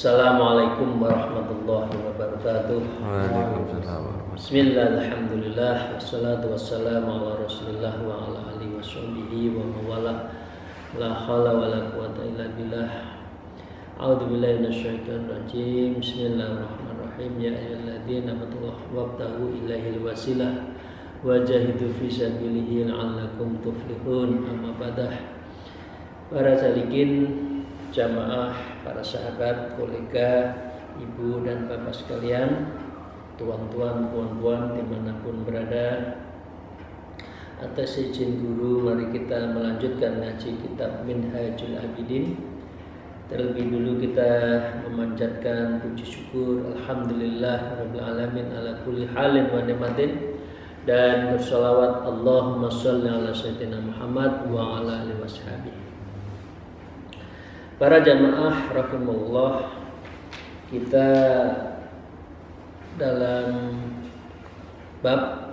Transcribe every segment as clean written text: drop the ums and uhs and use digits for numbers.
Assalamualaikum warahmatullahi wabarakatuh. Waalaikumsalam. Bismillah, alhamdulillah, wassalatu wassalamu ala rasulillah wa ala alihi wa sahbihi wa mawala. La hawla wa la quwata illa billah. A'udzu billahi minasyaitonir rajim. Bismillahirrahmanirrahim. Ya ayyuhalladzina amanu wabtaghu ilaihil wasilah wajahidu fi sabilihi la'allakum tuflihun. Amma ba'dah. Para salikin, jamaah, para sahabat, kolega, ibu dan bapak sekalian, tuan-tuan, puan-puan dimanapun berada, atas izin guru mari kita melanjutkan ngaji kitab Minhajul Abidin. Terlebih dulu kita memanjatkan puji syukur alhamdulillah rabbil alamin ala kulli halin wa nikmatin, dan bersolawat Allahumma sholli ala sayyidina Muhammad wa ala alihi washabihi. Para jamaah rahimallah, kita dalam bab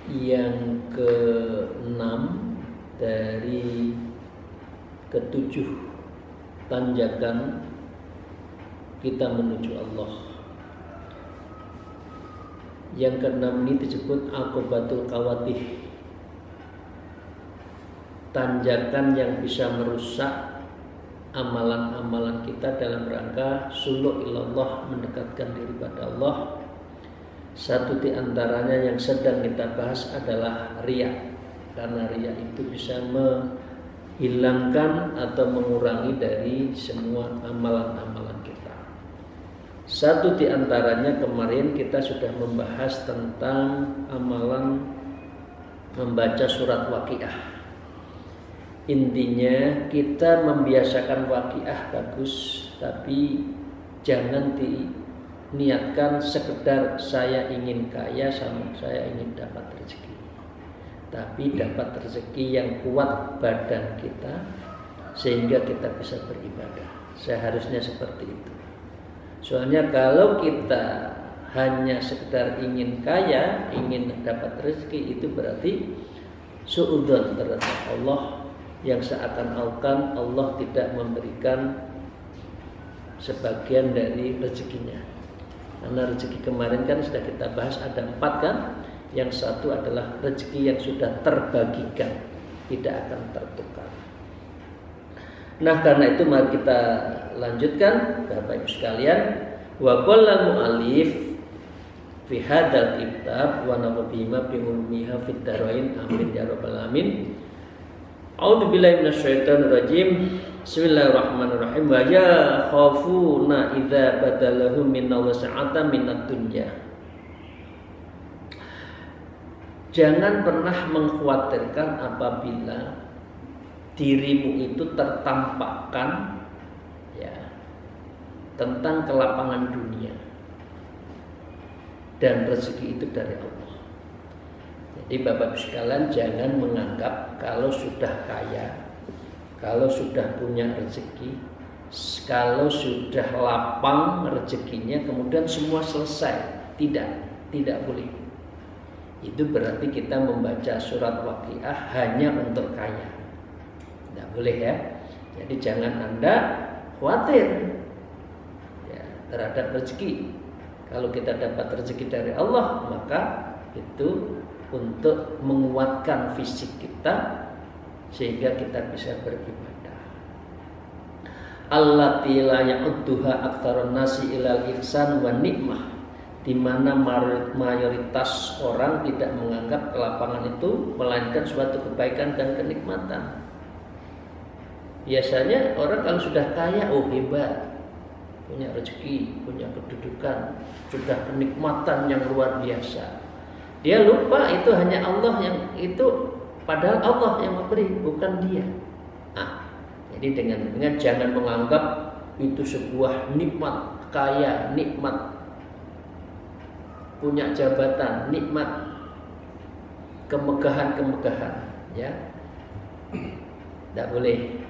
yang ke-6 dari ke-7 tanjakan kita menuju Allah. Yang ke-6 ini disebut Aqobatul Khawatir, tanjakan yang bisa merusak amalan-amalan kita dalam rangka suluk ilallah, mendekatkan diri pada Allah. Satu di antaranya yang sedang kita bahas adalah riya, karena riya itu bisa menghilangkan atau mengurangi dari semua amalan-amalan kita. Satu di antaranya kemarin kita sudah membahas tentang amalan membaca surat Waqiah. Intinya kita membiasakan waqiah bagus, tapi jangan diniatkan sekedar saya ingin kaya sama saya ingin dapat rezeki, tapi dapat rezeki yang kuat badan kita sehingga kita bisa beribadah. Seharusnya seperti itu. Soalnya kalau kita hanya sekedar ingin kaya, ingin dapat rezeki, itu berarti suudzon terhadap Allah, yang seakan-akan Allah tidak memberikan sebagian dari rezekinya. Karena rezeki kemarin kan sudah kita bahas ada 4 kan. Yang satu adalah rezeki yang sudah terbagikan, tidak akan tertukar. Nah, karena itu mari kita lanjutkan Bapak Ibu sekalian. Wa qala mu'allif fi hadzal kitab wa nabiyina bi ulmiha fid darain amin ya rabbal alamin. A'udzu billahi minasyaitonir rajim. Bismillahirrahmanirrahim. Wa ya khafuna idza badalahum minallahi sa'atan minad dunya. Jangan pernah mengkhawatirkan apabila dirimu itu tertampakkan ya tentang kelapangan dunia dan rezeki itu dari Allah. Jadi Bapak sekalian jangan menganggap kalau sudah kaya, kalau sudah punya rezeki, kalau sudah lapang rezekinya kemudian semua selesai. Tidak boleh. Itu berarti kita membaca surat Waqiah hanya untuk kaya. Tidak boleh ya. Jadi jangan Anda khawatir ya, terhadap rezeki. Kalau kita dapat rezeki dari Allah, maka itu untuk menguatkan fisik kita sehingga kita bisa beribadah. Allati la ya'udduha aktsarun nasi ilal ihsan wa nikmah, di mana mayoritas orang tidak menganggap kelapangan itu melainkan suatu kebaikan dan kenikmatan. Biasanya orang kalau sudah kaya, oh hebat, punya rezeki, punya kedudukan, sudah kenikmatan yang luar biasa. Dia lupa itu hanya Allah yang itu, padahal Allah yang memberi, bukan dia. Jadi dengan jangan menganggap itu sebuah nikmat kaya, nikmat punya jabatan, nikmat kemegahan-kemegahan, ya. Tidak boleh.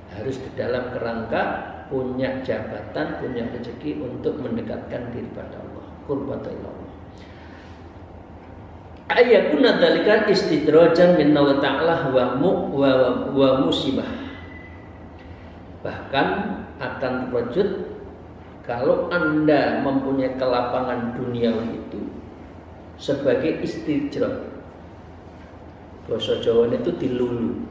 Harus di dalam kerangka punya jabatan, punya rezeki untuk mendekatkan diri pada Allah. Qurbata ilallah. Ayakuna dzalika istidrajan min Allah Ta'ala wa musibah. Bahkan akan terwujud kalau Anda mempunyai kelapangan duniawi itu sebagai istidraj. Bahasa Jawa itu dilulu.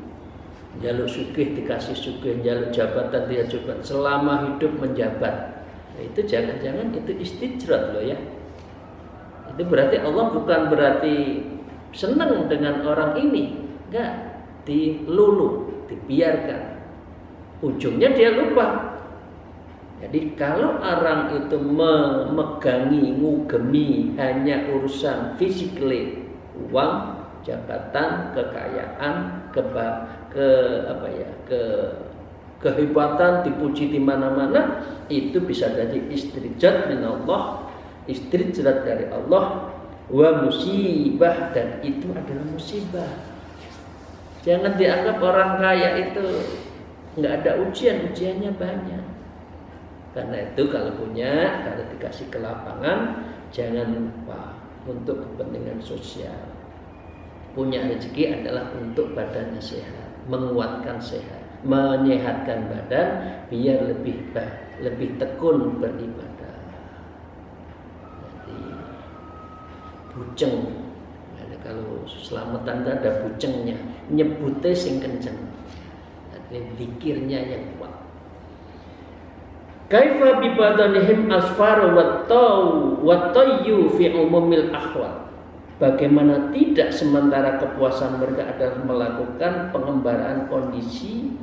Jaluk sugih dikasih sugih, jaluk jabatan dia jabatan, selama hidup menjabat. Nah, itu jangan-jangan itu istidraj loh ya. Itu berarti Allah bukan berarti senang dengan orang ini, enggak, dilulu, dibiarkan. Ujungnya dia lupa. Jadi kalau orang itu memegangi, ngugemi hanya urusan physically, uang, jabatan, kekayaan, kehebatan, dipuji di mana-mana, itu bisa jadi istidraj min Allah, istidraj dari Allah, wa musibah, dan itu adalah musibah. Jangan dianggap orang kaya itu nggak ada ujian, ujiannya banyak. Karena itu kalau dikasih kelapangan, jangan lupa untuk kepentingan sosial. Punya rezeki adalah untuk badannya sehat, menguatkan sehat, menyehatkan badan biar lebih tekun beribadah. Jadi buceng, kalau selamatan ada bucengnya, nyebutnya sing kenceng, jadi zikirnya yang kuat. Kaifa bi badanihim asfar wa tayyu fi umumil ahwal. Bagaimana tidak sementara kepuasan mereka adalah melakukan pengembaraan kondisi,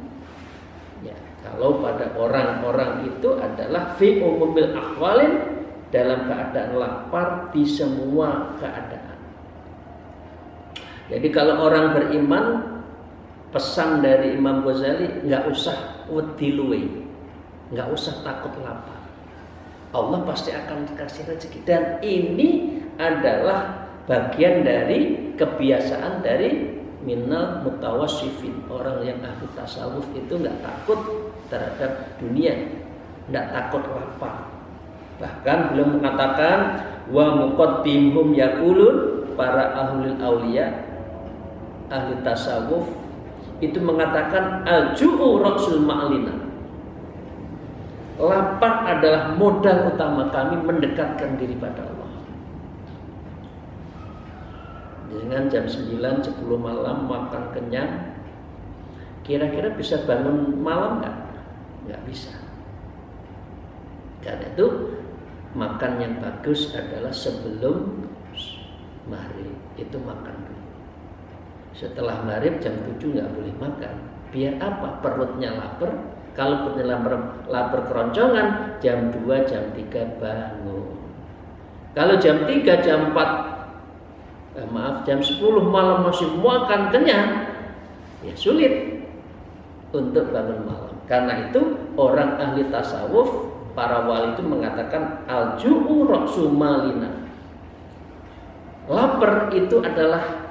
ya, kalau pada orang-orang itu adalah fi umumil ahwalin, dalam keadaan lapar di semua keadaan. Jadi kalau orang beriman, pesan dari Imam Ghazali, nggak usah wedi luwe, nggak usah takut lapar. Allah pasti akan kasih rezeki, dan ini adalah bagian dari kebiasaan dari minal mutawassifin. Orang yang ahli tasawuf itu nggak takut terhadap dunia, nggak takut lapar. Bahkan beliau mengatakan wa muqaddimhum yaqulun, para ahlul aulia, ahli tasawuf itu mengatakan al-ju'u ra'sul ma'lina. Lapar adalah modal utama kami mendekatkan diri pada Allah. Dengan jam 9, 10 malam makan kenyang, kira-kira bisa bangun malam nggak? Nggak bisa. Karena itu makan yang bagus adalah sebelum maghrib, itu makan dulu. Setelah maghrib jam 7 nggak boleh makan. Biar apa? Perutnya lapar. Kalau perutnya lapar keroncongan, jam 2, jam 3 bangun. Kalau jam 3, jam 4, jam 10 malam masih makan kenyang, ya sulit untuk bangun malam. Karena itu orang ahli tasawuf, para wali itu mengatakan al-ju'u ra'su malina. Lapar itu adalah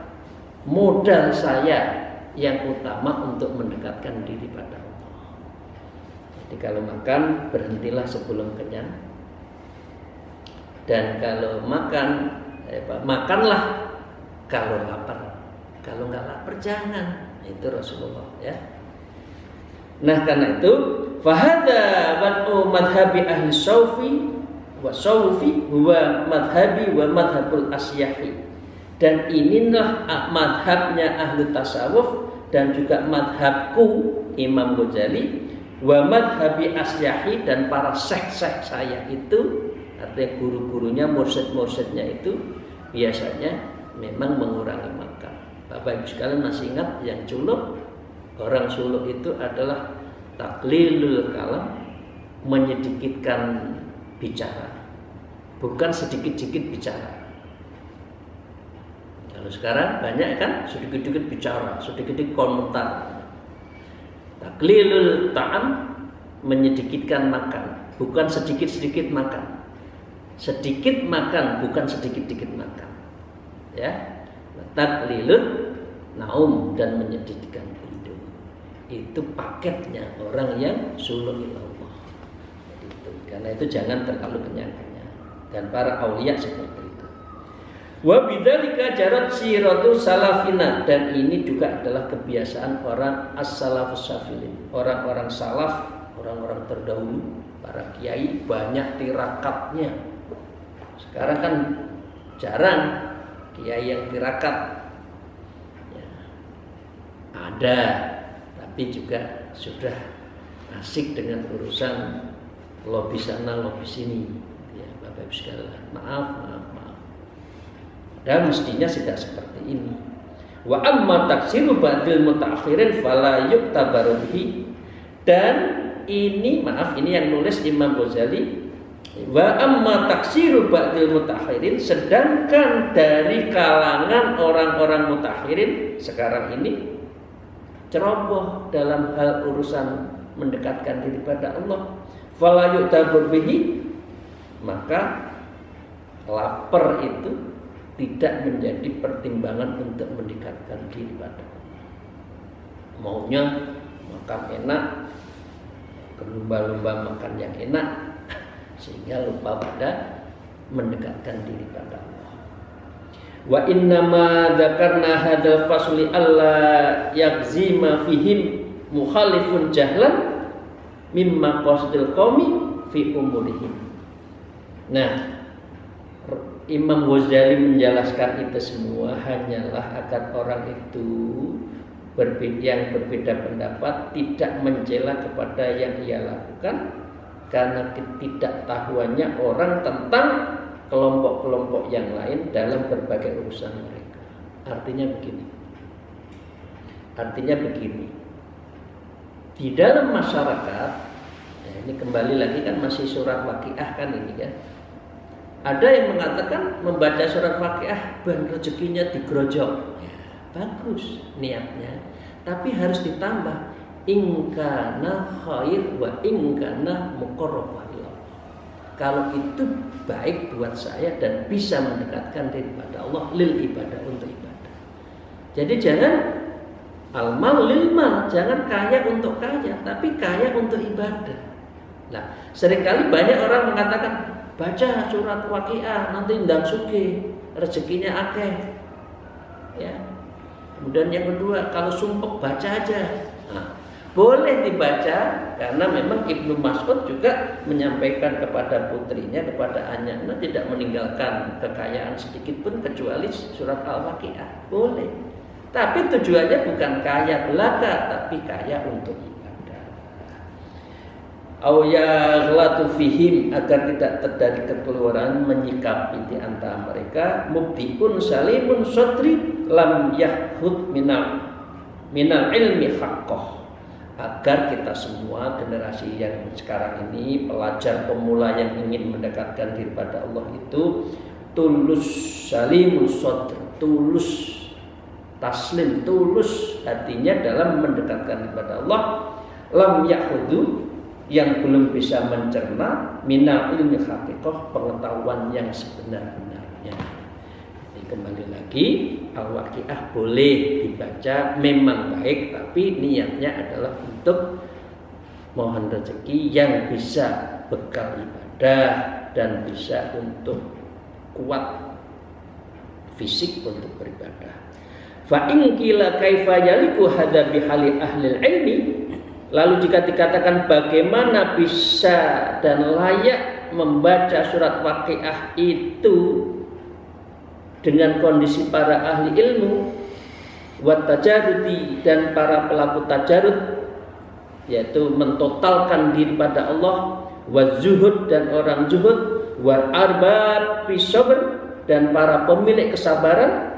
modal saya yang utama untuk mendekatkan diri pada Allah. Jadi kalau makan, berhentilah sebelum kenyang. Dan kalau makanlah kalau lapar. Kalau nggak lapar jangan. Itu Rasulullah, ya. Nah, karena itu fahada wad'u madhabi ahli saufi wa saufi huwa madhabi wa madhabul asyahi. Dan inilah madhabnya ahli tasawuf dan juga madhabku Imam Ghazali, wa madhabi asyahi, dan para syekh-syekh saya itu, artinya guru-gurunya, mursyid-mursyidnya itu biasanya memang mengurangi makan. Bapak Ibu sekalian masih ingat yang culuk? Orang suluk itu adalah taklilul kalam, menyedikitkan bicara, bukan sedikit-sedikit bicara. Kalau sekarang banyak kan sedikit-sedikit bicara, sedikit-sedikit komentar. Taklilul ta'am, menyedikitkan makan, bukan sedikit-sedikit makan. Sedikit makan, bukan sedikit-sedikit makan. Ya, taklilun naum, dan menyedihkan tidur. Itu paketnya orang yang suluk ilallah. Karena itu jangan terlalu kenyang-kenyang. Dan para aulia seperti itu. Wa bidzalika jarat siratu salafina, dan ini juga adalah kebiasaan orang as-salafus safilin, orang-orang salaf, orang-orang terdahulu, para kiai banyak tirakatnya. Sekarang kan jarang kiai yang tirakat. Ya, ada, tapi juga sudah asik dengan urusan lobby sana lobby sini. Ya, Bapak Ibu sekalian, maaf. Dan mestinya tidak seperti ini. Wa amma taksiru ba'dil mutaakhirin fala yuktabaru bihi. Dan ini yang nulis Imam Ghazali. Wa amma taksiru ba'dil mutaakhirin, sedangkan dari kalangan orang-orang mutakhirin sekarang ini ceroboh dalam hal urusan mendekatkan diri pada Allah, fala yuktabaru bihi, maka lapar itu tidak menjadi pertimbangan untuk mendekatkan diri pada Allah. Maunya makan enak, berlumba-lumba makan yang enak, sehingga lupa pada mendekatkan diri pada Allah. Wa innama dzakarna hadzal fasli alla yakzima fihim mukhalifun jahlan mimma qasidil qaumi fi umurihim. Nah, Imam Ghazali menjelaskan itu semua hanyalah agar orang itu yang berbeda pendapat tidak mencela kepada yang ia lakukan karena ketidaktahuannya orang tentang kelompok-kelompok yang lain dalam berbagai urusan mereka. Artinya begini. Di dalam masyarakat, ya ini kembali lagi kan masih surat Waqiah kan ini kan. Ada yang mengatakan membaca surat Waqiah ben rezekinya digrojok. Ya, bagus niatnya, tapi harus ditambah ingkana khair wa ingkana muqarrab ilallah. Kalau itu baik buat saya dan bisa mendekatkan diri pada Allah, lil ibadah, untuk ibadah. Jadi jangan almal lil mal, jangan kaya untuk kaya, tapi kaya untuk ibadah. Nah, seringkali banyak orang mengatakan baca surat Waqiah nanti ndang sugih, rezekinya akeh. Ya. Kemudian yang kedua, kalau sumpek baca aja. Nah, boleh dibaca karena memang Ibnu Mas'ud juga menyampaikan kepada putrinya, kepada anaknya, tidak meninggalkan kekayaan sedikit pun kecuali surat Al-Waqiah. Boleh. Tapi tujuannya bukan kaya belaka, tapi kaya untuk ibadah. Au yaghlatu fihim, agar tidak terjadi kekeliruan menyikapi di antara mereka, mubdiun salimun sodri lam yahud minal ilmi haqqah, agar kita semua generasi yang sekarang ini, pelajar pemula yang ingin mendekatkan diri pada Allah itu tulus salimun sodri, tulus taslim, tulus hatinya dalam mendekatkan kepada Allah, lam yahudu, yang belum bisa mencerna minal ilmi haqiqah, pengetahuan yang sebenar-benarnya. Jadi kembali lagi, Al-Waqiah boleh dibaca, memang baik, tapi niatnya adalah untuk mohon rezeki yang bisa bekal ibadah dan bisa untuk kuat fisik untuk beribadah. Fa in qila kaifa yaliku hadza bihali ahli ilmi, lalu jika dikatakan bagaimana bisa dan layak membaca surat Waqiah itu dengan kondisi para ahli ilmu, wa tajarudi, dan para pelaku tajarud, yaitu mentotalkan diri pada Allah, wa zuhud, dan orang zuhud, wa arbab fi sabr, dan para pemilik kesabaran,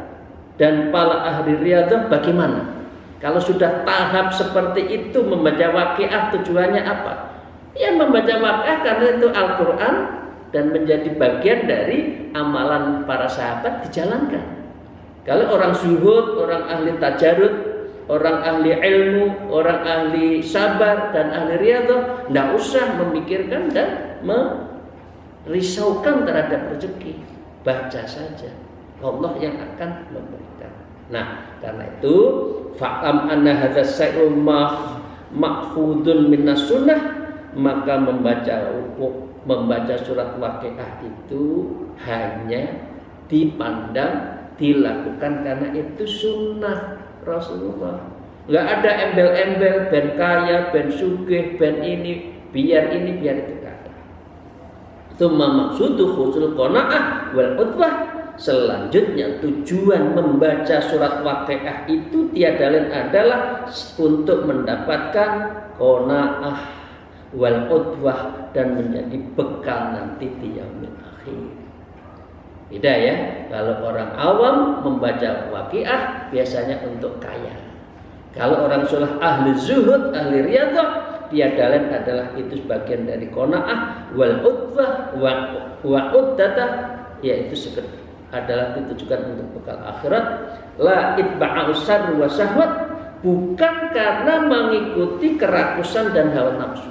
dan para ahli riyadhah. Bagaimana kalau sudah tahap seperti itu membaca Waqiah? Tujuannya apa? Ya membaca Waqiah karena itu Al-Quran dan menjadi bagian dari amalan para sahabat dijalankan. Kalau orang zuhud, orang ahli tajarud, orang ahli ilmu, orang ahli sabar dan ahli riyadhah, tidak usah memikirkan dan merisaukan terhadap rezeki, baca saja. Allah yang akan memberikan. Nah, karena itu fa'am anna hadzal syai'u mahfudun minas sunnah, maka membaca surat Waqiah itu hanya dipandang, dilakukan karena itu sunnah Rasulullah. Nggak ada embel-embel ben kaya, ben sugih, ben ini biar itu kata. Tsumma maqsudu husul qanaah wal utbah. Selanjutnya tujuan membaca surat Waqiah itu tiada lain adalah untuk mendapatkan qanaah wal utbah dan menjadi bekal nanti di yaumil akhir. Beda ya, kalau orang awam membaca Waqiah biasanya untuk kaya. Kalau orang soleh ahli zuhud, ahli riyadhah, tiada lain adalah itu sebagian dari qanaah wal utbah wa uddatah, yaitu adalah ditujukan untuk bekal akhirat. La itba'u syarr wa syahwat, bukan karena mengikuti kerakusan dan hawa nafsu.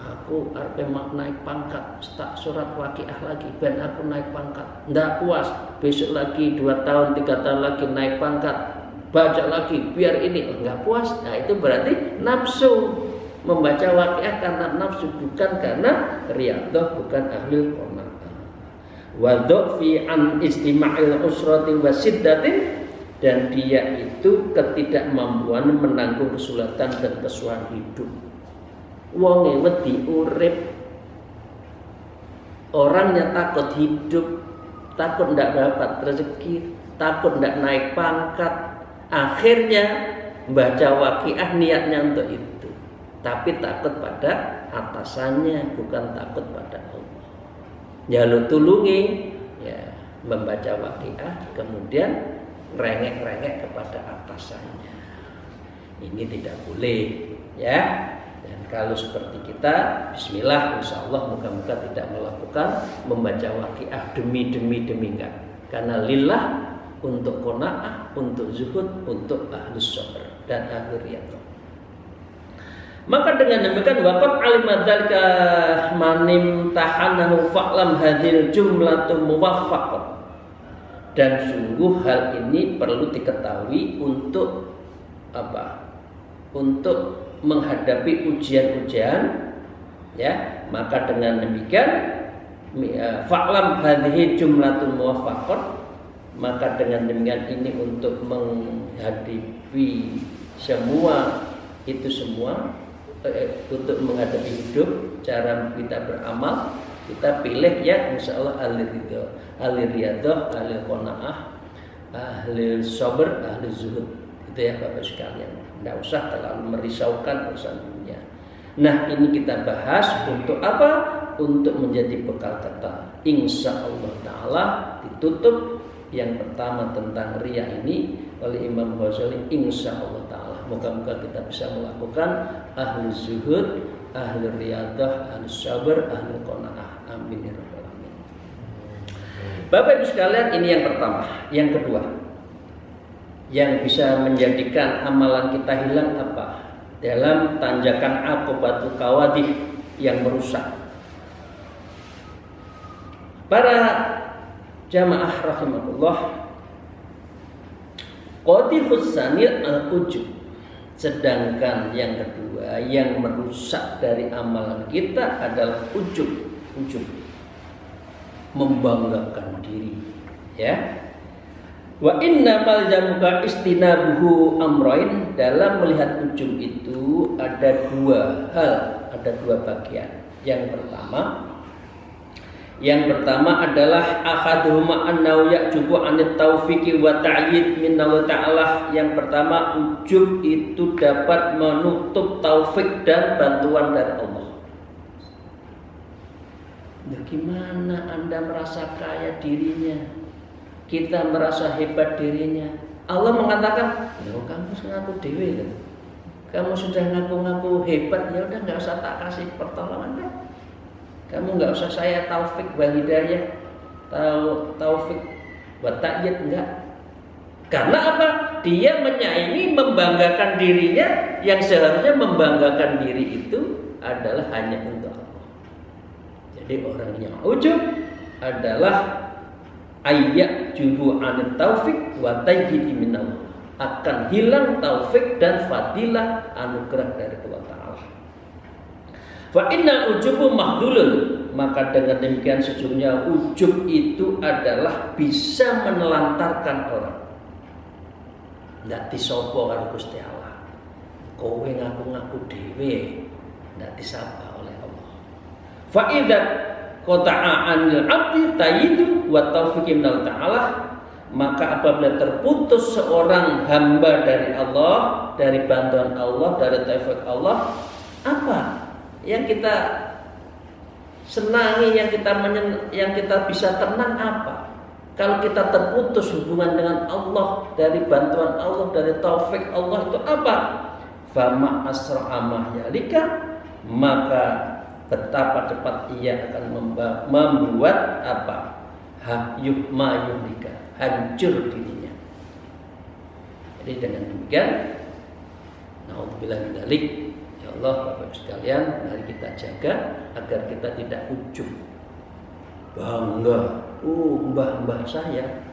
Aku arep naik pangkat, tak surat Waqiah lagi ben aku naik pangkat. Ndak puas, besok lagi 2 tahun 3 tahun lagi naik pangkat, baca lagi biar ini. Enggak puas. Nah, itu berarti nafsu. Membaca Waqiah karena nafsu, bukan karena riyadhah, bukan ahlul qanaah. Wa dhafi an istima'il usrati wa siddatin, dan dia itu ketidakmampuan menanggung kesulitan dan kesusahan hidup. Wonge wedi urip, orangnya takut hidup, takut ndak dapat rezeki, takut ndak naik pangkat. Akhirnya baca Waqiah niatnya untuk itu, tapi takut pada atasannya, bukan takut pada Allah. Jaluk tulungi ya, membaca Waqiah kemudian rengek-rengek kepada atasannya. Ini tidak boleh ya. Dan kalau seperti kita, bismillah, insya Allah moga-moga tidak melakukan membaca Waqiah demi enggak. Karena lillah, untuk qanaah, untuk zuhud, untuk ahlus sabr dan ahli riyadhah. Maka dengan demikian waqad alima dzalika manim tahanahu fa'lam hadhil jumlatu muwaffaqah. Dan sungguh hal ini perlu diketahui untuk apa? Untuk menghadapi ujian-ujian ya. Maka dengan demikian fa'lam hadhihi jumlatul muwaffaqah, maka dengan demikian ini untuk menghadapi semua itu semua, untuk menghadapi hidup, cara kita beramal, kita pilih ya insya Allah ahli riyadhah, ahli qanaah, ahli sabr, ahli zuhud. Itu ya Bapak sekalian, tidak usah terlalu merisaukan urusan dunia. Nah, ini kita bahas untuk apa? Untuk menjadi bekal kita. Insya Allah Ta'ala ditutup yang pertama tentang riya ini oleh Imam Ghazali. Insya Allah Ta'ala moga-moga kita bisa melakukan ahli zuhud, ahli riyadhah, ahli sabr, ahli qanaah. Amin ya rabbal alamin. Bapak Ibu sekalian, ini yang pertama. Yang kedua, yang bisa menjadikan amalan kita hilang apa? Dalam tanjakan aqobatul kawadih yang merusak. Para jamaah rahimahullah, qadihus sanil al-ujub. Sedangkan yang kedua yang merusak dari amalan kita adalah ujub, membanggakan diri, ya. Wa inna malzamuka istinabuhu amroin. Dalam melihat ujub itu ada 2 hal, ada 2 bagian. Yang pertama adalah ahaduhuma annahu ya'jubu 'anit taufiqi wa ta'yid minallah ta'ala. Yang pertama, ujub itu dapat menutup taufik dan bantuan dari Allah. Bagaimana Anda merasa kaya dirinya, kita merasa hebat dirinya. Allah mengatakan, "Loh, kamu ngaku dewe kan? Kamu sudah ngaku-ngaku hebat, ya udah nggak usah tak kasih pertolongan kan? Kamu nggak usah saya taufik wal hidayah, taufik wa ta'yid, enggak." Karena apa? Dia menyaingi, membanggakan dirinya, yang seharusnya membanggakan diri itu adalah hanya untuk Allah. Jadi orang yang ujub adalah ayyak jubu anit taufik wa tayyidi minallah, akan hilang taufik dan fadilah anugerah dari Allah Ta'ala. Fa innal ujubu mahdulun, maka dengan demikian sesungguhnya ujub itu adalah bisa menelantarkan orang. Ndak disopo karo Gusti Allah. Kowe ngaku-ngaku dhewe ndak disapa oleh Allah. Fa idza qata'a 'anil 'abdi tayyidu wa taufiqi minallah Ta'ala, maka apabila terputus seorang hamba dari Allah, dari bantuan Allah, dari taufik Allah, apa yang kita senangi, yang kita bisa tenang apa? Kalau kita terputus hubungan dengan Allah, dari bantuan Allah, dari taufik Allah, itu apa? Fama asra'a mahyalika, maka betapa cepat ia akan membuat apa? Yuhlika, hancur dirinya. Jadi dengan demikian, naudzubillah min dzalik, ya Allah, Bapak Ibu sekalian, mari kita jaga agar kita tidak ujub, bangga, mbah-mbah saya,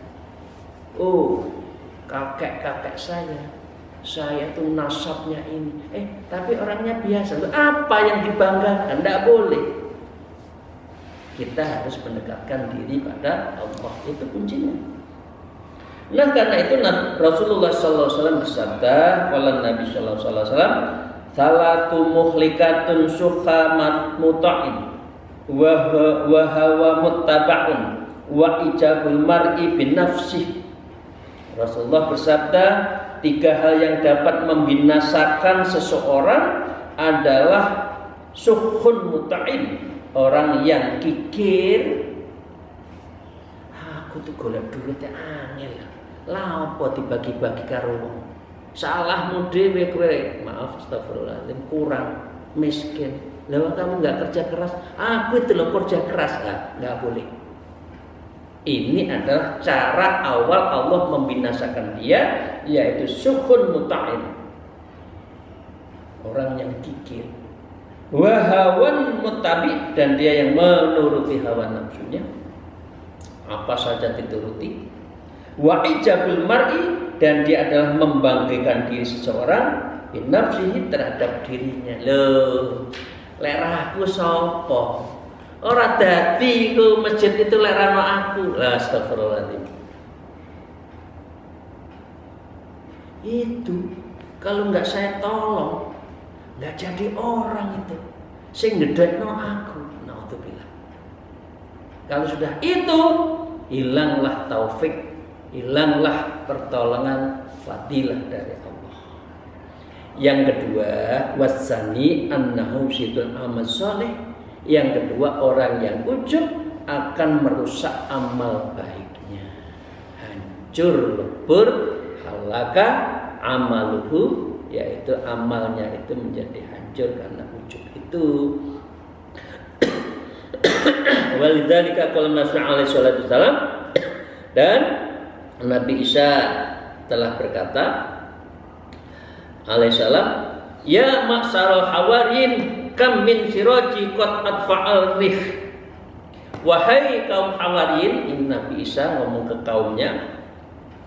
kakek-kakek saya tuh nasabnya ini, tapi orangnya biasa. Apa yang dibanggakan? Tidak boleh. Kita harus mendekatkan diri pada Allah, itu kuncinya. Nah, karena itu Rasulullah SAW bersabda, qala Nabi SAW, salatu muhlikatun syukhamat muta'in wa hawa muttaba'un wa ijabul mar'i bin nafsih. Rasulullah bersabda, 3 hal yang dapat membinasakan seseorang adalah sukhun muta'in, orang yang kikir. Aku tuh golek duitnya angel, lah apa dibagi-bagi karo wong. Salahmu dhewe kowe, maaf astagfirullahaladzim, kurang, miskin. Lah kamu nggak kerja keras, aku itu loh kerja keras, nggak boleh. Ini adalah cara awal Allah membinasakan dia, yaitu sukhun muta'in, orang yang kikir. Wahawan mutabi, dan dia yang menuruti hawa nafsunya, apa saja dituruti. Wa ijabul mar'i, dan dia adalah membanggakan diri seseorang bin nafsihi, terhadap dirinya. Loh, lerahku sapa? Ora dadi ku masjid itu lerano aku. Lah astagfirullahaladzim. Itu kalau nggak saya tolong, nggak jadi orang itu. Sing ngedekno aku. Naudzubillah. Kalau sudah itu, hilanglah taufik, hilanglah pertolongan, fadilah dari Allah. Yang kedua, wasani annahu sidul amal soleh. Yang kedua, orang yang ujub akan merusak amal baiknya. Hancur lebur, halaka amaluhu, yaitu amalnya itu menjadi hancur karena ujub itu. Walidzalika qala Nabi alaihi salatu wasallam, dan Nabi Isa telah berkata alaihi salam, ya ma'syarul hawarin kam min siraji qad atfa'al rih. Wahai kaum hawarin, ini Nabi Isa ngomong ke kaumnya,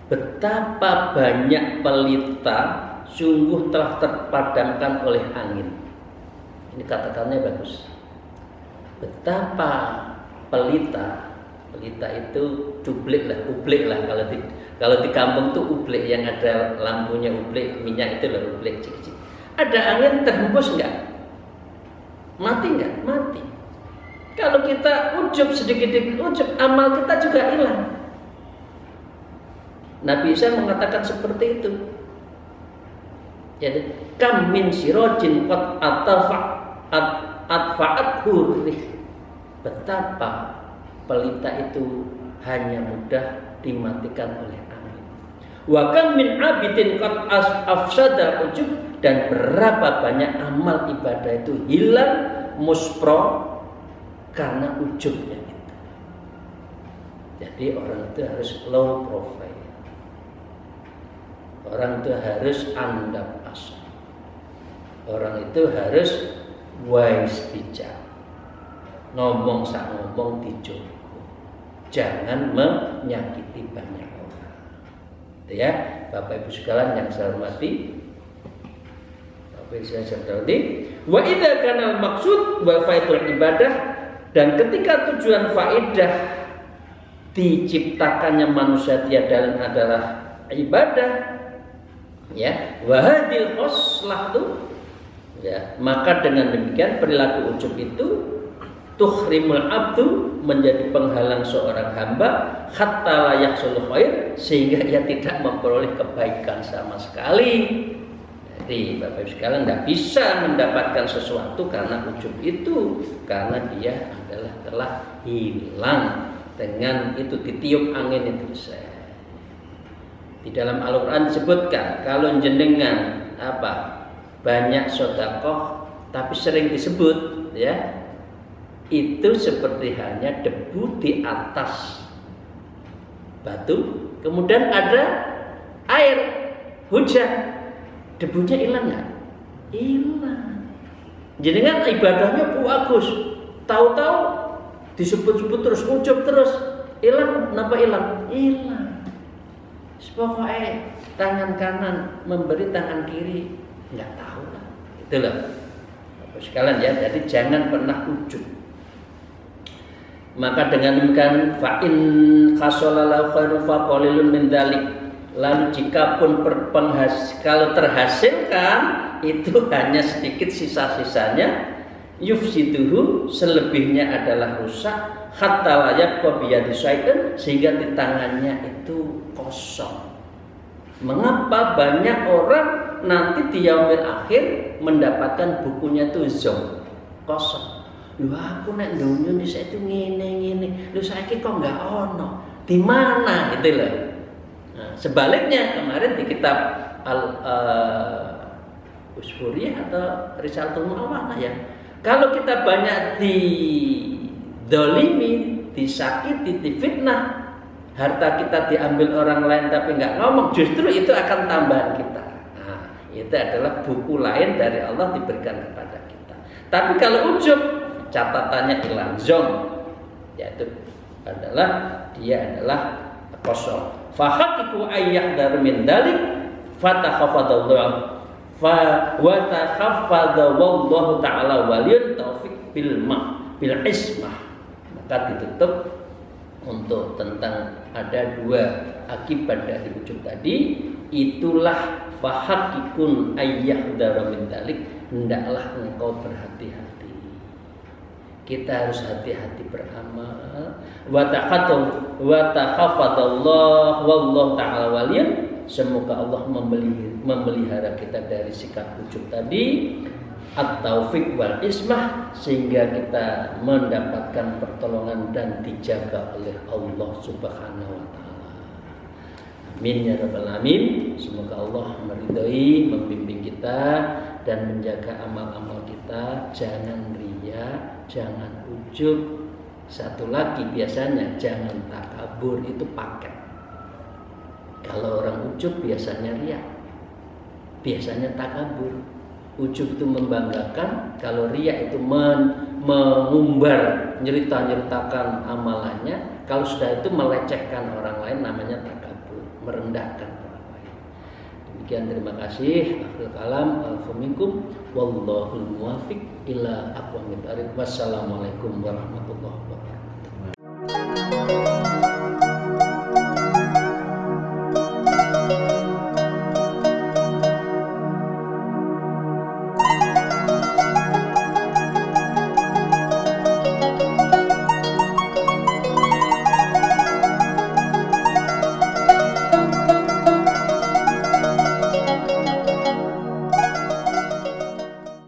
betapa banyak pelita sungguh telah terpadamkan oleh angin. Ini kata-katanya bagus. Betapa pelita itu ublik lah kalau di kampung tuh ublik, yang ada lampunya ublik, minyak itu lah ublik cik-cik. Ada angin terhembus enggak? Mati enggak? Mati. Kalau kita ujub sedikit-sedikit ujub, amal kita juga hilang. Nabi Isa mengatakan seperti itu. Jadi kam min sirajin qad atfa'at hurrih. Betapa pelita itu hanya mudah dimatikan oleh angin. Wa kam min abidin qad afsada ujub, dan berapa banyak amal ibadah itu hilang muspro karena ujubnya itu. Jadi orang itu harus low profile. Orang itu harus andap asal. Orang itu harus wise bijak. Ngomong sak ngomong dijogo. jangan menyakiti banyak orang. Itu ya, Bapak Ibu sekalian yang saya hormati. Bapak Ibu saya hormati. Wa idza kana maksud wa faidul ibadah, dan ketika tujuan faidah diciptakannya manusia tiada adalah ibadah, ya, wa hadil khoslah tuh, ya, maka dengan demikian perilaku ujub itu tuhrimul abdu, menjadi penghalang seorang hamba, hatta la yahsul khair, sehingga ia tidak memperoleh kebaikan sama sekali. Jadi Bapak Ibu sekalian tidak bisa mendapatkan sesuatu karena ujub itu, karena dia adalah telah hilang dengan itu ditiup angin itu saya. Di dalam Al-Quran disebutkan kalau jenengan banyak sedekah tapi sering disebut, ya, itu seperti hanya debu di atas batu, kemudian ada air hujan, debunya hilang nggak? Hilang. Jenengan ibadahnya bagus, tahu-tahu disebut-sebut terus, ujub terus, hilang. Kenapa hilang? Hilang. Pokoknya tangan kanan memberi tangan kiri nggak tahu lah. Itulah Bapak sekalian ya. Jadi jangan pernah ujub. Maka dengan demikian fa in khasalalahu khairu fa qalilun min dzalik. Lalu jikapun kalau terhasilkan itu hanya sedikit sisa-sisanya, yufsiduhu, selebihnya adalah rusak, hatta layak biyadi syaitan, sehingga di tangannya itu kosong. Mengapa banyak orang nanti di yaumil akhir mendapatkan bukunya itu zong, kosong. Lu aku nek dunia ini saya itu ngene. Lu saiki kok nggak ono. Di mana gitu loh. Nah, sebaliknya kemarin di kitab Usfuriyah atau Risalatul Mu'awana ya. Kalau kita banyak didolimi, disakiti, difitnah, harta kita diambil orang lain tapi nggak ngomong, justru itu akan tambahan kita. Nah, itu adalah buku lain dari Allah diberikan kepada kita. Tapi kalau ujub, catatannya hilang, zong, yaitu dia adalah kosong. Fahaqiqu ayyah darmin dalik fatakhafadallahu wa takhafadallahu ta'ala waliyun taufik bil ismah. Maka ditutup untuk tentang ada dua akibat dari ujub tadi. Itulah fahaqiqun ayyah darmin dalik, hendaklah engkau berhati-hati. Kita harus hati-hati beramal. Wa takhafadallahu wallahu ta'ala waliyun. Semoga Allah memelihara kita dari sikap ujub tadi, at-taufiq wal ismah, sehingga kita mendapatkan pertolongan dan dijaga oleh Allah Subhanahu wa taala. Amin ya rabbal alamin. Semoga Allah meridhai, membimbing kita dan menjaga amal-amal kita. Jangan riya, jangan ujub. Satu lagi biasanya jangan takabur, itu paket. Kalau orang ujub biasanya riya, biasanya takabur. Ujub itu membanggakan, kalau riya itu mengumbar, nyeritakan amalannya. Kalau sudah itu melecehkan orang lain, namanya takabur, merendahkan orang lain. Demikian, terima kasih. Akhirul kalam, alhamdulillah, wallahul muwaffiq ila aqwamit thoriq. Wassalamualaikum warahmatullahi wabarakatuh.